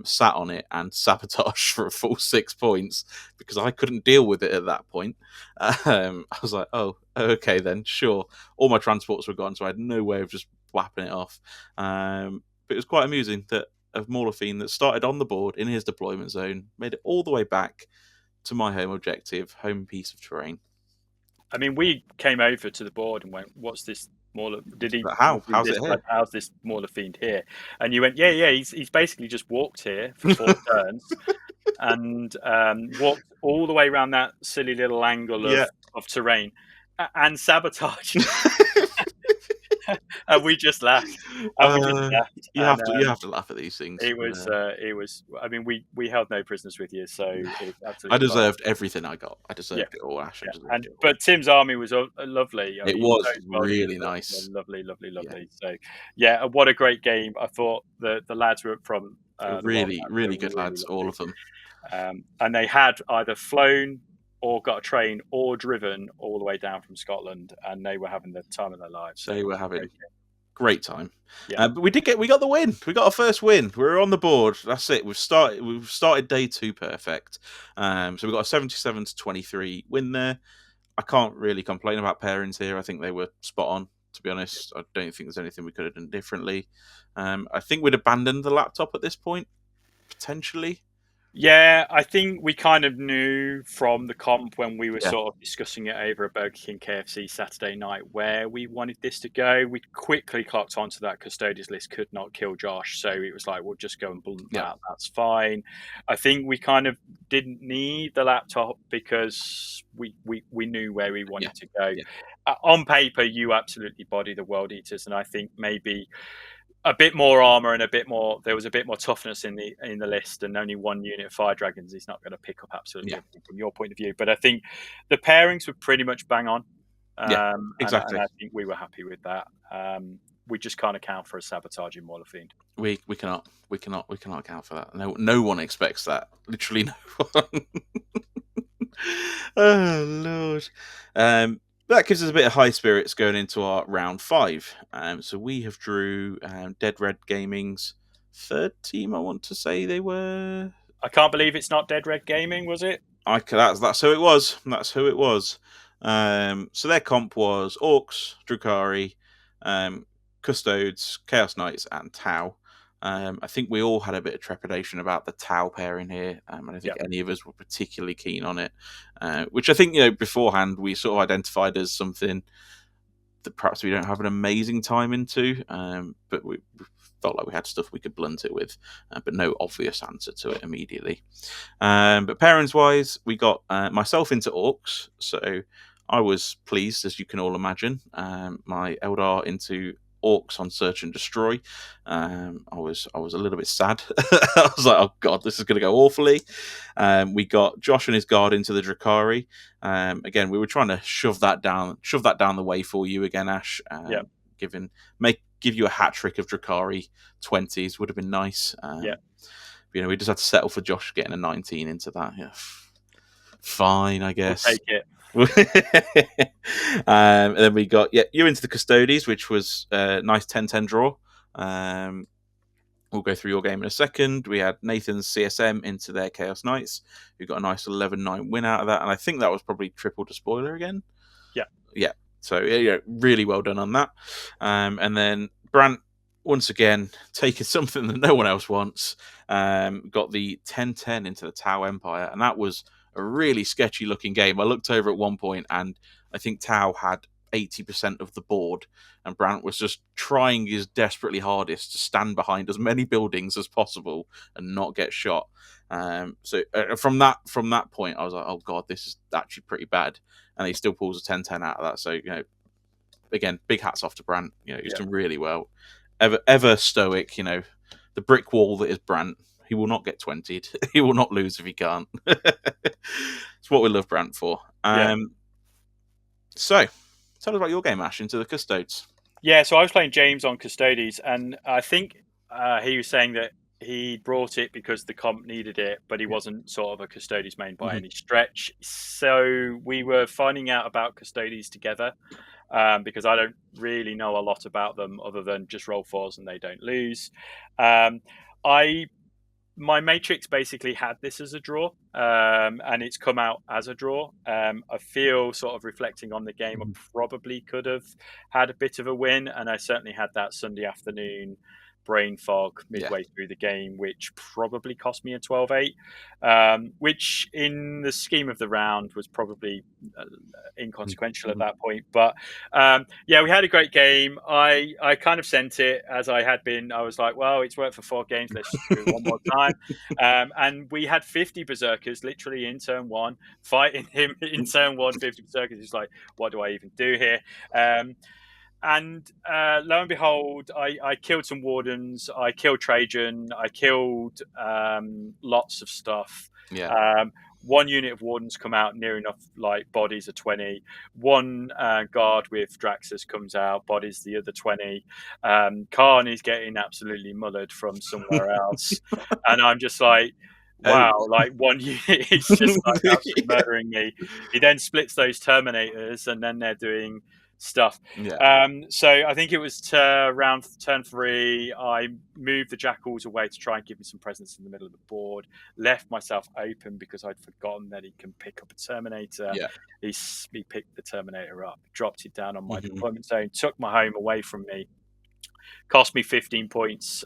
[SPEAKER 1] sat on it and sabotaged for a full 6 points because I couldn't deal with it at that point. I was like, oh, okay then, sure. All my transports were gone, so I had no way of just whapping it off. But it was quite amusing that a Mauler Fiend that started on the board in his deployment zone made it all the way back to my home objective, home piece of terrain.
[SPEAKER 2] I mean, we came over to the board and went, "What's this Mauler? Did he?
[SPEAKER 1] How's it here?
[SPEAKER 2] How's this Mauler Fiend here?" And you went, "Yeah. He's basically just walked here for 4 turns, and walked all the way around that silly little angle of terrain, and sabotaged." And we just laughed.
[SPEAKER 1] You have to laugh at these things.
[SPEAKER 2] It was. I mean, we held no prisoners with you, so it was absolutely.
[SPEAKER 1] I deserved everything I got. I deserved it all, Ash.
[SPEAKER 2] But Tim's army was lovely.
[SPEAKER 1] It was really nice.
[SPEAKER 2] Lovely. So, yeah, what a great game. I thought the lads were from
[SPEAKER 1] really good lads, all of them.
[SPEAKER 2] And they had either flown or got a train or driven all the way down from Scotland, and they were having the time of their lives.
[SPEAKER 1] They were having great time. Yeah. But we got the win. We got our first win. We're on the board. That's it. We've started day 2 perfect. So we got a 77-23 win there. I can't really complain about pairings here. I think they were spot on, to be honest. I don't think there's anything we could have done differently. I think we'd abandoned the laptop at this point, potentially.
[SPEAKER 2] Yeah, I think we kind of knew from the comp when we were sort of discussing it over at Burger King KFC Saturday night where we wanted this to go. We quickly clocked onto that Custodians list could not kill Josh, so it was like, we'll just go and blunt that. That's fine. I think we kind of didn't need the laptop because we knew where we wanted to go. On paper, you absolutely body the World Eaters, and I think maybe a bit more armor and there was a bit more toughness in the list, and only 1 unit of fire dragons is not going to pick up absolutely everything from your point of view. But I think the pairings were pretty much bang on.
[SPEAKER 1] Exactly.
[SPEAKER 2] And I think we were happy with that. We just can't account for a sabotaging Mauler Fiend.
[SPEAKER 1] We cannot account for that. No one expects that. Literally no one. Oh Lord. That gives us a bit of high spirits going into our round 5. So we have drew Dead Red Gaming's 3rd team. I want to say they were.
[SPEAKER 2] I can't believe it's not Dead Red Gaming, was it?
[SPEAKER 1] That's who it was. That's who it was. So their comp was Orcs, Drukhari, Custodes, Chaos Knights, and Tau. I think we all had a bit of trepidation about the Tau pairing here, and I don't think any of us were particularly keen on it. Which I think, beforehand we sort of identified as something that perhaps we don't have an amazing time into, but we felt like we had stuff we could blunt it with, but no obvious answer to it immediately. But pairings wise, we got myself into Orcs, so I was pleased, as you can all imagine. My Eldar into Orcs on Search and Destroy. I was a little bit sad. I was like, oh god, this is going to go awfully. We got Josh and his guard into the Drukhari. Again, we were trying to shove that down the way for you again, Ash. Give you a hat trick of Drukhari 20s would have been nice. We just had to settle for Josh getting a 19 into that. Yeah, fine, I guess.
[SPEAKER 2] We'll take it.
[SPEAKER 1] And then we got you into the Custodies, which was a nice 10-10 draw. We'll go through your game in a second. We had Nathan's CSM into their Chaos Knights, who got a nice 11-9 win out of that, and I think that was probably triple to spoiler again. Yeah. So really well done on that. And then Brant, once again, taking something that no one else wants, got the 10-10 into the Tau Empire, and that was a really sketchy looking game. I looked over at one point and I think Tau had 80% of the board, and Brandt was just trying his desperately hardest to stand behind as many buildings as possible and not get shot. So from that point, I was like, oh god, this is actually pretty bad. And he still pulls a 10-10 out of that. So, again, big hats off to Brandt. He's done really well. Ever stoic, the brick wall that is Brandt. He will not get 20'd. He will not lose if he can't. It's what we love Brandt for. So, tell us about your game, Ash, into the Custodes.
[SPEAKER 2] Yeah, so I was playing James on Custodes, and I think he was saying that he brought it because the comp needed it, but he wasn't sort of a Custodes main by any stretch. So we were finding out about Custodes together, because I don't really know a lot about them other than just roll 4s and they don't lose. My Matrix basically had this as a draw, and it's come out as a draw. I feel, sort of reflecting on the game, I probably could have had a bit of a win, and I certainly had that Sunday afternoon brain fog midway through the game, which probably cost me a 12-8, which in the scheme of the round was probably inconsequential at that point. But we had a great game. I kind of sent it as I had been. I was like, well, it's worked for 4 games. Let's just do it one more time. And we had 50 Berserkers literally in turn 1, fighting him in turn 1, 50 Berserkers. He's like, what do I even do here? And lo and behold, I killed some Wardens, I killed Trajan, I killed lots of stuff. One unit of Wardens come out near enough, like bodies are 20. One guard with Draxus comes out, bodies the other 20. Khan is getting absolutely mullered from somewhere else. And I'm just like, wow, like one unit is just like absolutely murdering me. He then splits those Terminators, and then they're doing stuff. So I think it was around turn 3. I moved the Jackals away to try and give me some presence in the middle of the board. Left myself open because I'd forgotten that he can pick up a Terminator. He picked the Terminator up, dropped it down on my deployment zone, took my home away from me. Cost me 15 points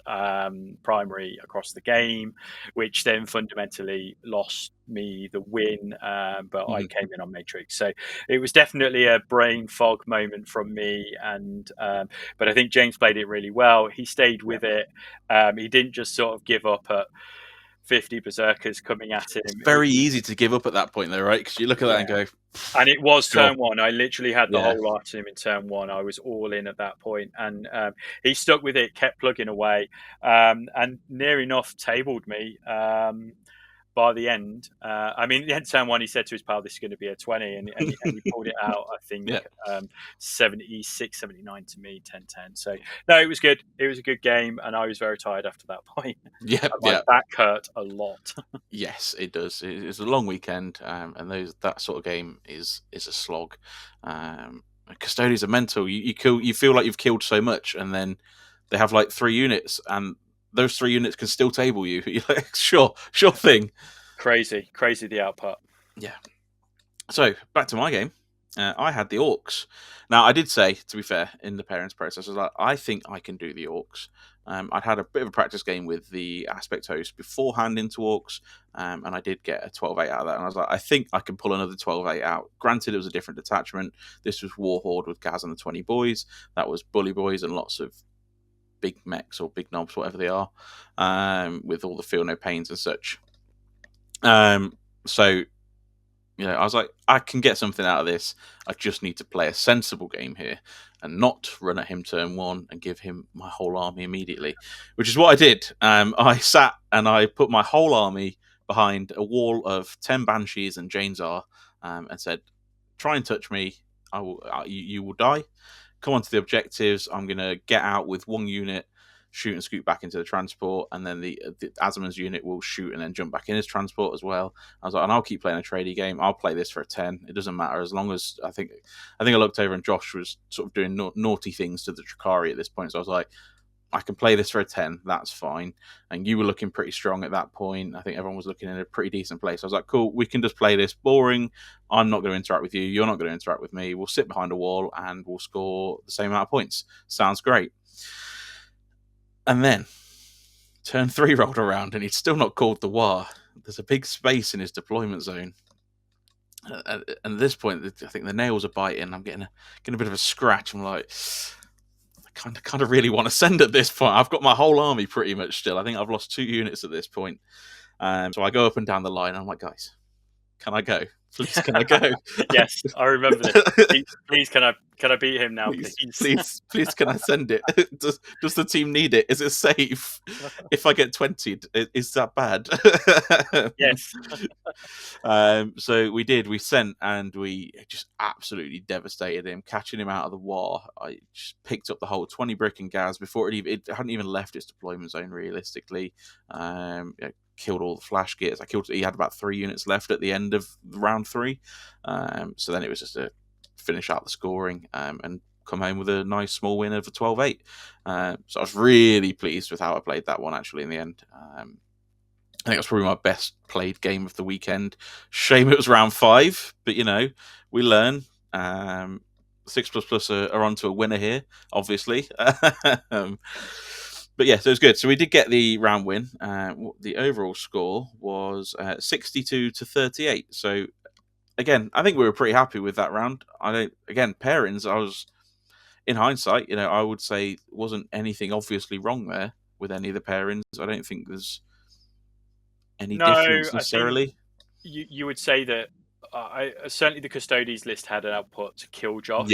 [SPEAKER 2] primary across the game, which then fundamentally lost me the win, but I came in on Matrix. So it was definitely a brain fog moment from me, and but I think James played it really well. He stayed with it. He didn't just sort of give up at 50 Berserkers coming at him.
[SPEAKER 1] It's very easy to give up at that point, though, right? Because you look at that and go...
[SPEAKER 2] And it was turn 1. I literally had the whole lot to him in turn 1. I was all in at that point. And he stuck with it, kept plugging away, and near enough tabled me by the end. I mean, at the end of turn 1, he said to his pal, this is going to be a 20. And he pulled it out, I think, 76, 79 to me, 10-10. So, no, it was good. It was a good game. And I was very tired after that point. My back hurt a lot.
[SPEAKER 1] Yes, it does. It's a long weekend, and that sort of game is a slog. Custodians are mental. You feel like you've killed so much, and then they have like 3 units, and those 3 units can still table you. You're like, sure thing.
[SPEAKER 2] Crazy the output.
[SPEAKER 1] Yeah. So back to my game. I had the Orcs. Now, I did say, to be fair, in the parents' process, I was like, I think I can do the Orcs. I'd had a bit of a practice game with the Aspect Host beforehand into Orcs, and I did get a 12-8 out of that. And I was like, I think I can pull another 12-8 out. Granted, it was a different detachment. This was Warhorde with Gaz and the 20 boys. That was Bully Boys and lots of big mechs or big knobs, whatever they are, with all the feel no pains and such. So, I was like, I can get something out of this. I just need to play a sensible game here and not run at him turn 1 and give him my whole army immediately, which is what I did. I sat and I put my whole army behind a wall of 10 Banshees and Janezar, and said, try and touch me. You will die. Come on to the objectives. I'm going to get out with 1 unit, shoot and scoot back into the transport, and then the Azaman's unit will shoot and then jump back in his transport as well. I was like, and I'll keep playing a tradie game. I'll play this for a 10. It doesn't matter, as long as I think I looked over and Josh was sort of doing naughty things to the Drakari at this point. So I was like, I can play this for a 10. That's fine. And you were looking pretty strong at that point. I think everyone was looking in a pretty decent place. I was like, cool, we can just play this. Boring. I'm not going to interact with you. You're not going to interact with me. We'll sit behind a wall and we'll score the same amount of points. Sounds great. And then turn 3 rolled around and he'd still not called the war. There's a big space in his deployment zone. And at this point, I think the nails are biting. I'm getting a bit of a scratch. I'm like, I kind of really want to send at this point. I've got my whole army pretty much still. I think I've lost 2 units at this point. So I go up and down the line. And I'm like, guys, can I go? Please, can I go?
[SPEAKER 2] Yes, I remember this. Please, can I beat him now,
[SPEAKER 1] please, can I send it? Does the team need it? Is it safe? If I get 20, is that bad?
[SPEAKER 2] Yes.
[SPEAKER 1] So we did. We sent, and we just absolutely devastated him, catching him out of the war. I just picked up the whole 20 brick and gas before it hadn't even left its deployment zone. Realistically, killed all the flash gears. He had about 3 units left at the end of round 3. So then it was just to finish out the scoring and come home with a nice small win of a 12-8. So I was really pleased with how I played that one actually in the end. I think that's probably my best played game of the weekend. Shame it was round 5, but we learn. 6++ are onto a winner here, obviously. But yeah, so it was good. So we did get the round win. The overall score was 62-38. So again, I think we were pretty happy with that round. Pairings, I was, in hindsight, I would say wasn't anything obviously wrong there with any of the pairings. I don't think there's any difference necessarily.
[SPEAKER 2] I think you would say that certainly the Custodies list had an output to kill Josh,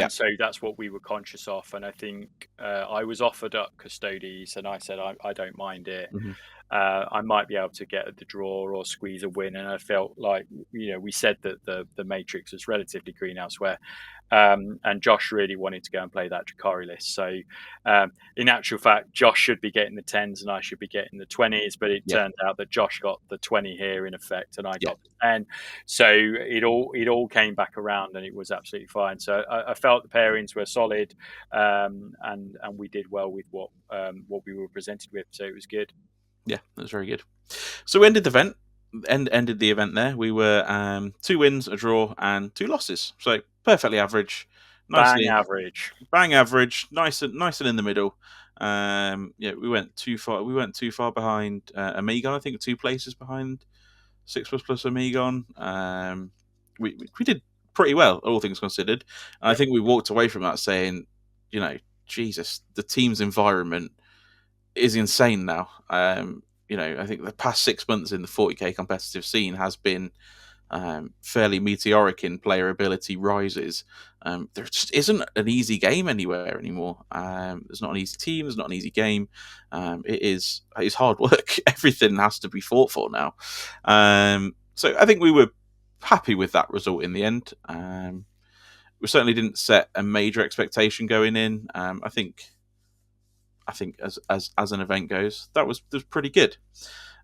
[SPEAKER 2] so that's what we were conscious of. And I think I was offered up Custodies, and I said I don't mind it.
[SPEAKER 1] Mm-hmm.
[SPEAKER 2] I might be able to get the draw or squeeze a win, and I felt like we said that the matrix was relatively green elsewhere, and Josh really wanted to go and play that Drakari list. So in actual fact, Josh should be getting the 10s and I should be getting the 20s, but it turned out that Josh got the 20 here in effect, and I got the 10. So it all came back around, and it was absolutely fine. So I felt the pairings were solid, and we did well with what we were presented with. So it was good.
[SPEAKER 1] Yeah, that was very good. So we ended the event there. We were 2 wins, a draw, and 2 losses. So perfectly average.
[SPEAKER 2] Bang average.
[SPEAKER 1] Nice and in the middle. We went too far. We went too far behind Amigon. I think 2 places behind 6++ Amigon. We did pretty well, all things considered. And I think we walked away from that saying, Jesus, the team's environment is insane now. I think the past 6 months in the 40k competitive scene has been fairly meteoric in player ability rises. There just isn't an easy game anywhere anymore. There's not an easy team. There's not an easy game. It's hard work. Everything has to be fought for now. So I think we were happy with that result in the end. We certainly didn't set a major expectation going in. I think as an event goes, that was pretty good.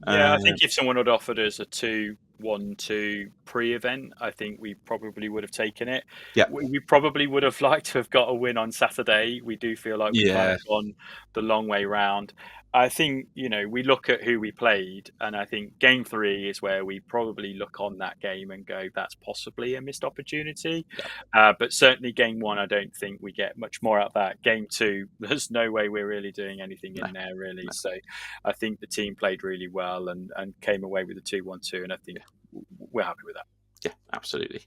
[SPEAKER 2] Yeah, I think if someone had offered us a 2-1-2 pre-event, I think we probably would have taken it.
[SPEAKER 1] Yeah,
[SPEAKER 2] we probably would have liked to have got a win on Saturday. We do feel like we've kind of gone the long way round. I think we look at who we played, and I think game 3 is where we probably look on that game and go, that's possibly a missed opportunity. But certainly game 1, I don't think we get much more out of that. Game 2, there's no way we're really doing anything in there really. So I think the team played really well and came away with a 2-1-2, and I think we're happy with that.
[SPEAKER 1] Yeah, absolutely.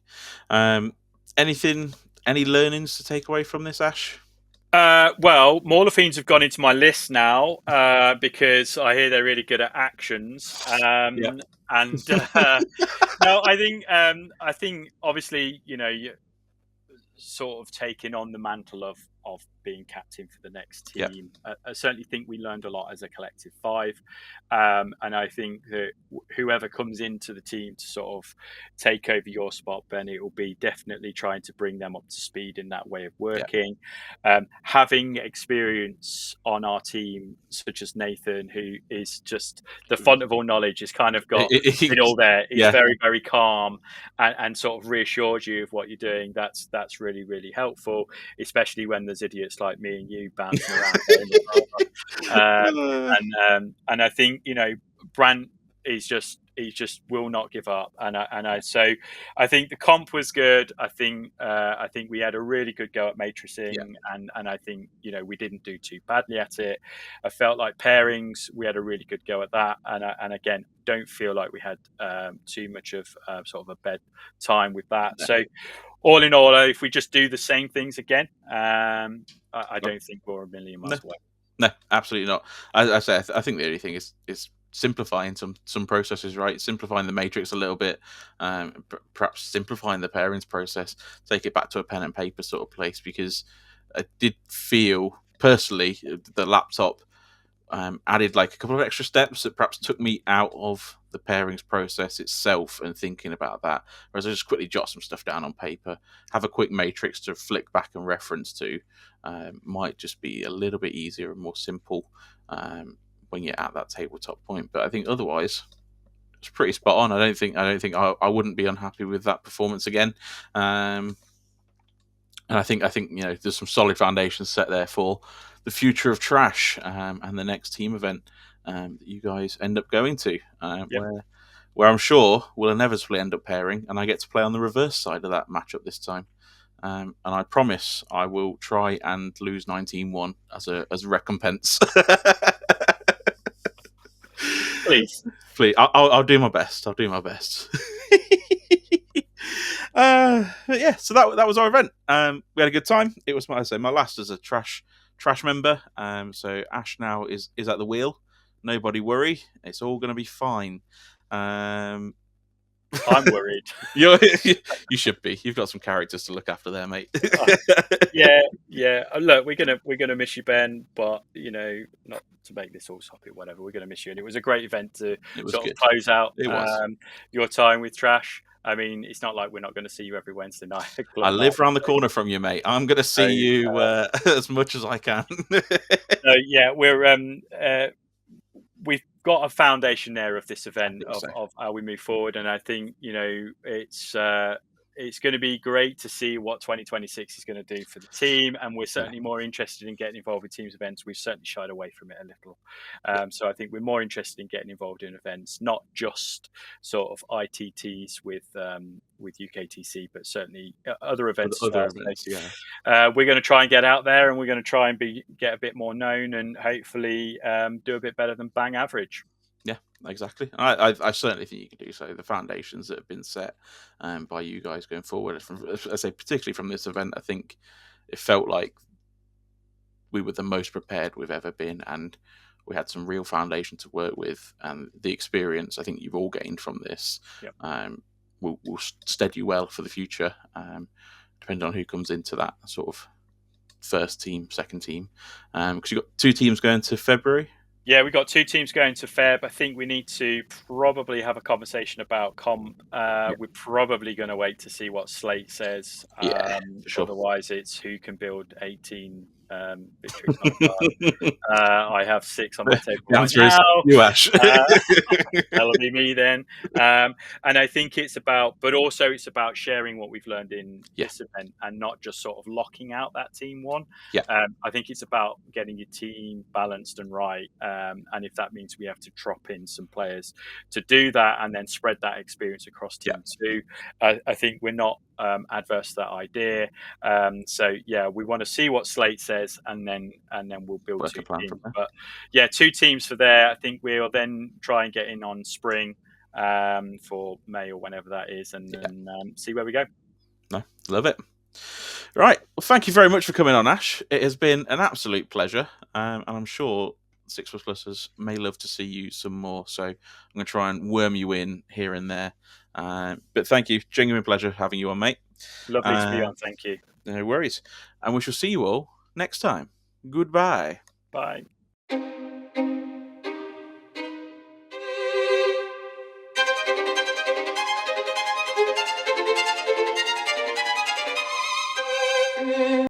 [SPEAKER 1] Any learnings to take away from this, Ash?
[SPEAKER 2] Well, Mauler Fiends have gone into my list now because I hear they're really good at actions. And no, I think obviously sort of taking on the mantle of being captain for the next team. I certainly think we learned a lot as a collective 5, and I think that whoever comes into the team to sort of take over your spot, Ben, it will be definitely trying to bring them up to speed in that way of working. Having experience on our team, such as Nathan, who is just the font of all knowledge, has kind of got it all there. He's very, very calm and sort of reassures you of what you're doing. That's really, really helpful, especially when there's idiots like me and you bouncing around. And I think Brant is just he just will not give up. So I think the comp was good. I think we had a really good go at matrixing, and I think we didn't do too badly at it. I felt like pairings, we had a really good go at that, and again, don't feel like we had too much of sort of a bed time with that. So all in all, if we just do the same things again, I don't think we're a million miles away.
[SPEAKER 1] No, absolutely not. As I say, I think the only thing is simplifying some processes, right? Simplifying the matrix a little bit, perhaps simplifying the pairings process, take it back to a pen and paper sort of place, because I did feel personally the laptop added like a couple of extra steps that perhaps took me out of the pairings process itself and thinking about that. Whereas I just quickly jot some stuff down on paper, have a quick matrix to flick back and reference to, might just be a little bit easier and more simple when you're at that tabletop point. But I think otherwise, it's pretty spot on. I don't think I wouldn't be unhappy with that performance again. And I think there's some solid foundations set there for the future of Trash and the next team event that you guys end up going to, where I'm sure we'll inevitably end up pairing, and I get to play on the reverse side of that matchup this time. And I promise I will try and lose 19-1 as a recompense.
[SPEAKER 2] Please,
[SPEAKER 1] I'll do my best. I'll do my best. Yeah, so that was our event. We had a good time. It was, I say, my last as a trash member. So Ash now is at the wheel. Nobody worry, it's all going to be fine.
[SPEAKER 2] I'm worried.
[SPEAKER 1] You should be. You've got some characters to look after there, mate.
[SPEAKER 2] Yeah. Look, we're gonna miss you, Ben. But not to make this all soppy, whatever. We're gonna miss you, and it was a great event to sort of close out your time with Trash. I mean, it's not like we're not going to see you every Wednesday night.
[SPEAKER 1] I live around the corner from you, mate. I'm going to see you as much as I can.
[SPEAKER 2] Yeah, we've got a foundation there of this event of how we move forward, and I think it's going to be great to see what 2026 is going to do for the team, and we're certainly more interested in getting involved with teams events. We've certainly shied away from it a little, so I think we're more interested in getting involved in events, not just sort of ITTs with UKTC, but certainly other events. We're going to try and get out there, and we're going to try and get a bit more known, and hopefully do a bit better than bang average.
[SPEAKER 1] Yeah, exactly. I certainly think you can do so. The foundations that have been set by you guys going forward, I say particularly from this event, I think it felt like we were the most prepared we've ever been, and we had some real foundation to work with, and the experience I think you've all gained from this will stead you well for the future, depending on who comes into that sort of first team, second team, because you've got 2 teams going to February.
[SPEAKER 2] Yeah, we've got 2 teams going to Feb. I think we need to probably have a conversation about comp. We're probably going to wait to see what Slate says.
[SPEAKER 1] Sure.
[SPEAKER 2] Otherwise, it's who can build 18 victories. I have 6 on the table right now.
[SPEAKER 1] You, Ash.
[SPEAKER 2] That'll be me then. And I think it's about sharing what we've learned in this event, and not just sort of locking out that team one. I think it's about getting your team balanced and right. And if that means we have to drop in some players to do that, and then spread that experience across team 2, I think we're not adverse to that idea. So we want to see what Slate says, and then we'll build 2 teams. But 2 teams for there. I think we'll then try and get in on spring for May or whenever that is, and then see where we go.
[SPEAKER 1] No, love it. Right. Well, thank you very much for coming on, Ash. It has been an absolute pleasure, and I'm sure 6++ers may love to see you some more. So I'm going to try and worm you in here and there. But thank you. Genuine pleasure having you on, mate.
[SPEAKER 2] Lovely to be on. Thank you.
[SPEAKER 1] No worries. And we shall see you all next time. Goodbye.
[SPEAKER 2] Bye.